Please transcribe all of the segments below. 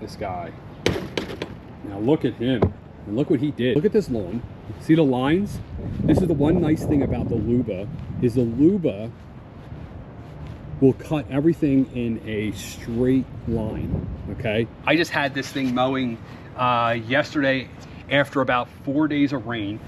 this guy. Now look at him, and look what he did. Look at this lawn. See the lines? This is the one nice thing about the LUBA, is the LUBA will cut everything in a straight line, okay? I just had this thing mowing yesterday after about 4 days of rain.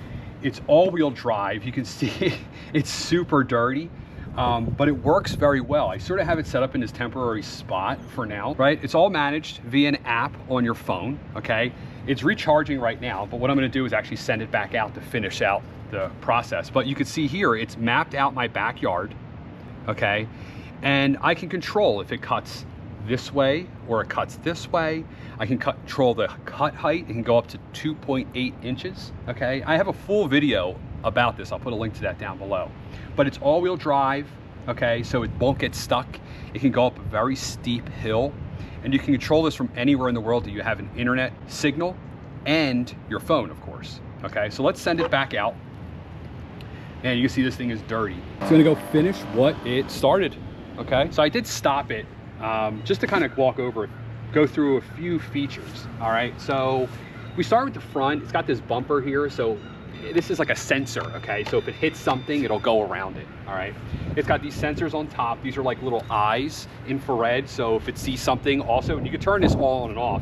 It's all-wheel drive. You can see it's super dirty, but it works very well. I sort of have it set up in this temporary spot for now, right? It's all managed via an app on your phone, okay? It's recharging right now, but what I'm gonna do is actually send it back out to finish out the process. But you can see here, it's mapped out my backyard, okay? And I can control if it cuts this way or it cuts this way. I can control the cut height. It can go up to 2.8 inches, okay? I have a full video about this. I'll put a link to that down below. But it's all-wheel drive, okay? So it won't get stuck. It can go up a very steep hill, and you can control this from anywhere in the world that you have an internet signal and your phone, of course, okay? So let's send it back out. And you can see this thing is dirty. It's gonna go finish what it started. Okay, so I did stop it just to kind of walk over, go through a few features. All right, so we start with the front. It's got this bumper here, so this is like a sensor, okay? So if it hits something, it'll go around it, all right? It's got these sensors on top. These are like little eyes, infrared, so if it sees something also, and you can turn this on and off,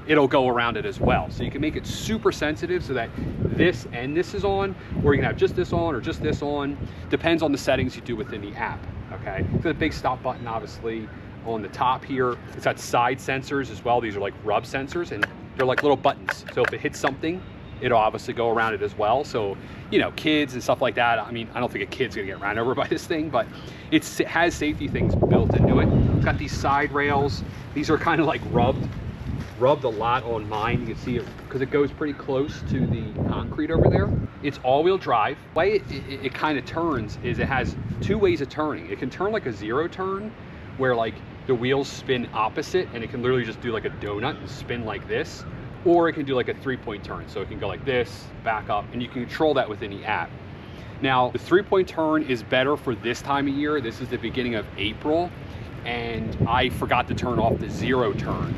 it'll go around it as well. So you can make it super sensitive so that this and this is on, or you can have just this on or just this on. Depends on the settings you do within the app, okay? So the big stop button, obviously, on the top here. It's got side sensors as well. These are like rub sensors, and they're like little buttons. So if it hits something, it'll obviously go around it as well. So, you know, kids and stuff like that. I mean, I don't think a kid's gonna get ran over by this thing, but it has safety things built into it. It's got these side rails. These are kind of like rubbed a lot on mine. You can see it because it goes pretty close to the concrete over there. It's all-wheel drive. The way it kind of turns is it has two ways of turning. It can turn like a zero turn, where like the wheels spin opposite, and it can literally just do like a donut and spin like this. Or it can do like a 3-point turn. So it can go like this, back up, and you can control that within the app. Now, the 3-point turn is better for this time of year. This is the beginning of April, and I forgot to turn off the zero turn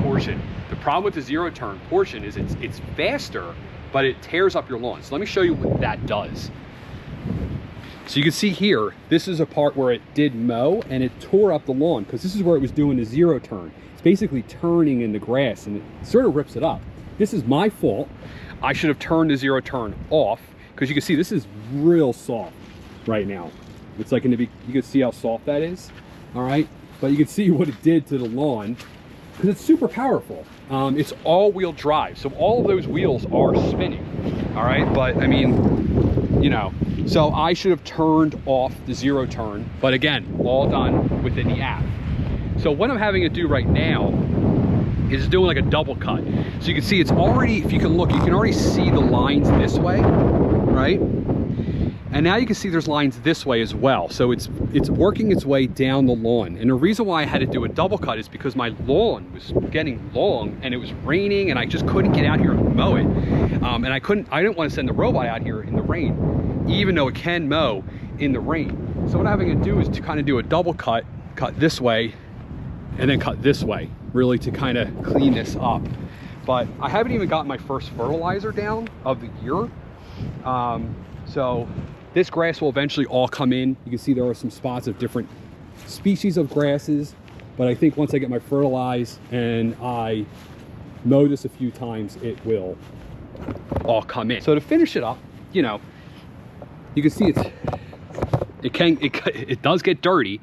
portion. The problem with the zero turn portion is it's faster, but it tears up your lawn. So let me show you what that does. So you can see here, this is a part where it did mow and it tore up the lawn, because this is where it was doing the zero turn. Basically turning in the grass, and it sort of rips it up. This is my fault. I should have turned the zero turn off, because you can see this is real soft right now. It's like gonna be, you can see how soft that is, all right? But you can see what it did to the lawn, because it's super powerful. It's all-wheel drive, so all of those wheels are spinning, all right? But I mean, you know, so I should have turned off the zero turn, but again, all done within the app. So what I'm having it do right now is doing like a double cut. So you can see it's already, if you can look, you can already see the lines this way, right? And now you can see there's lines this way as well. So it's working its way down the lawn. And the reason why I had to do a double cut is because my lawn was getting long and it was raining and I just couldn't get out here and mow it. And I didn't want to send the robot out here in the rain, even though it can mow in the rain. So what I'm having to do is to kind of do a double cut this way, and then cut this way, really to kind of clean this up. But I haven't even gotten my first fertilizer down of the year. So this grass will eventually all come in. You can see there are some spots of different species of grasses, but I think once I get my fertilize and I mow this a few times, it will all come in. So to finish it up, you know, you can see it does get dirty.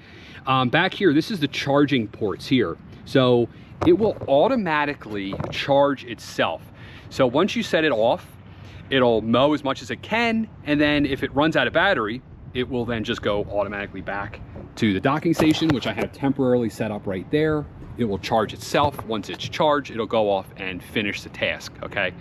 Back here, this is the charging ports here. So it will automatically charge itself. So once you set it off, it'll mow as much as it can. And then if it runs out of battery, it will then just go automatically back to the docking station, which I have temporarily set up right there. It will charge itself. Once it's charged, it'll go off and finish the task, okay?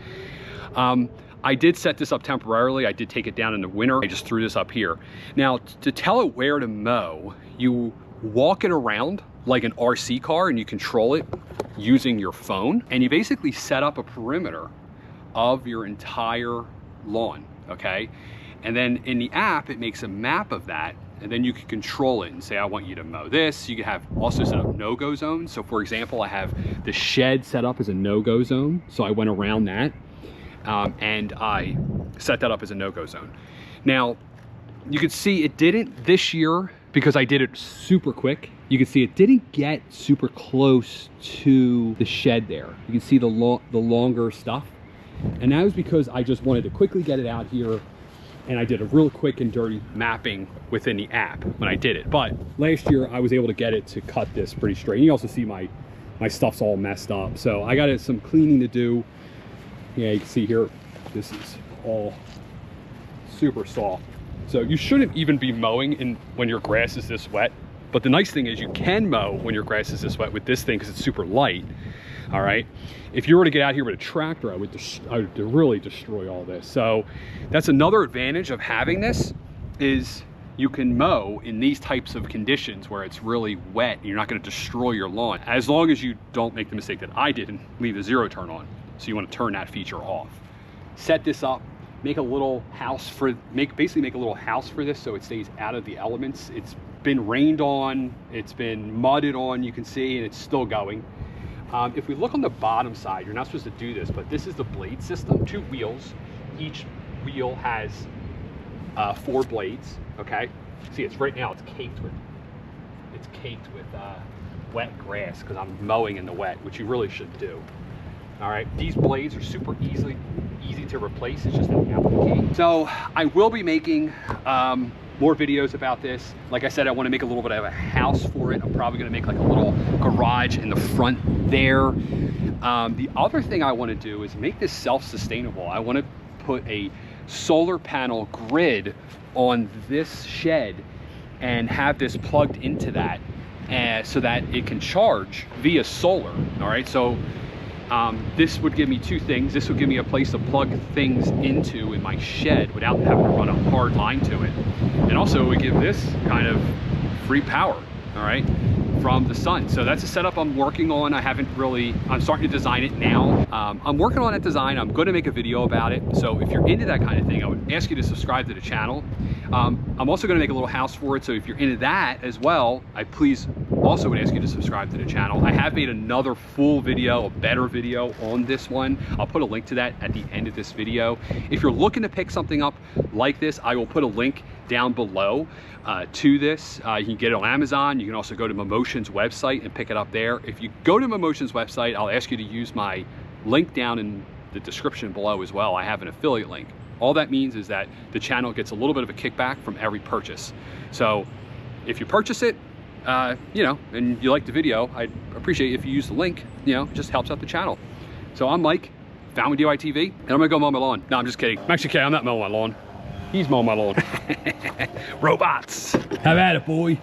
I did set this up temporarily. I did take it down in the winter. I just threw this up here. Now, to tell it where to mow, you walk it around like an RC car and you control it using your phone, and you basically set up a perimeter of your entire lawn, okay? And then in the app, it makes a map of that, and then you can control it and say, I want you to mow this. You can have also set up no-go zones. So for example, I have the shed set up as a no-go zone. So I went around that and I set that up as a no-go zone. Now, you can see it didn't this year because I did it super quick. You can see it didn't get super close to the shed there. You can see the longer stuff. And that was because I just wanted to quickly get it out here, and I did a real quick and dirty mapping within the app when I did it. But last year I was able to get it to cut this pretty straight. And you also see my stuff's all messed up. So I got some cleaning to do. Yeah, you can see here, this is all super soft. So you shouldn't even be mowing when your grass is this wet. But the nice thing is you can mow when your grass is this wet with this thing because it's super light. All right. If you were to get out here with a tractor, I would really destroy all this. So that's another advantage of having this, is you can mow in these types of conditions where it's really wet and you're not going to destroy your lawn, as long as you don't make the mistake that I did and leave the zero turn on. So you want to turn that feature off. Set this up, make a little house basically make a little house for this so it stays out of the elements. It's been rained on, it's been mudded on, you can see, and it's still going. If we look on the bottom side, you're not supposed to do this, but this is the blade system, 2 wheels. Each wheel has 4 blades, okay? See, it's right now, it's caked with wet grass because I'm mowing in the wet, which you really should do. All right, these blades are super easy to replace. It's just an applique. So I will be making more videos about this. Like I said, I want to make a little bit of a house for it. I'm probably going to make like a little garage in the front there. The other thing I want to do is make this self-sustainable. I want to put a solar panel grid on this shed and have this plugged into that so that it can charge via solar. All right, so this would give me 2 things. This would give me a place to plug things into in my shed without having to run a hard line to it. And also it would give this kind of free power, all right, from the sun. So that's a setup I'm working on. I'm starting to design it now. I'm working on that design. I'm going to make a video about it. So if you're into that kind of thing, I would ask you to subscribe to the channel. I'm also going to make a little house for it. So if you're into that as well, I please also would ask you to subscribe to the channel. I have made another full video, a better video on this one. I'll put a link to that at the end of this video. If you're looking to pick something up like this, I will put a link down below to this. You can get it on Amazon. You can also go to MAMMOTION's website and pick it up there. If you go to MAMMOTION's website, I'll ask you to use my link down in the description below as well. I have an affiliate link. All that means is that the channel gets a little bit of a kickback from every purchase. So if you purchase it, you know, and you like the video, I'd appreciate if you use the link. You know, it just helps out the channel. So I'm Mike, Found with DIY-TV, and I'm gonna go mow my lawn. No, I'm just kidding. I'm actually kidding, I'm not mowing my lawn. He's mowing my lawn. Robots. Have at it, boy.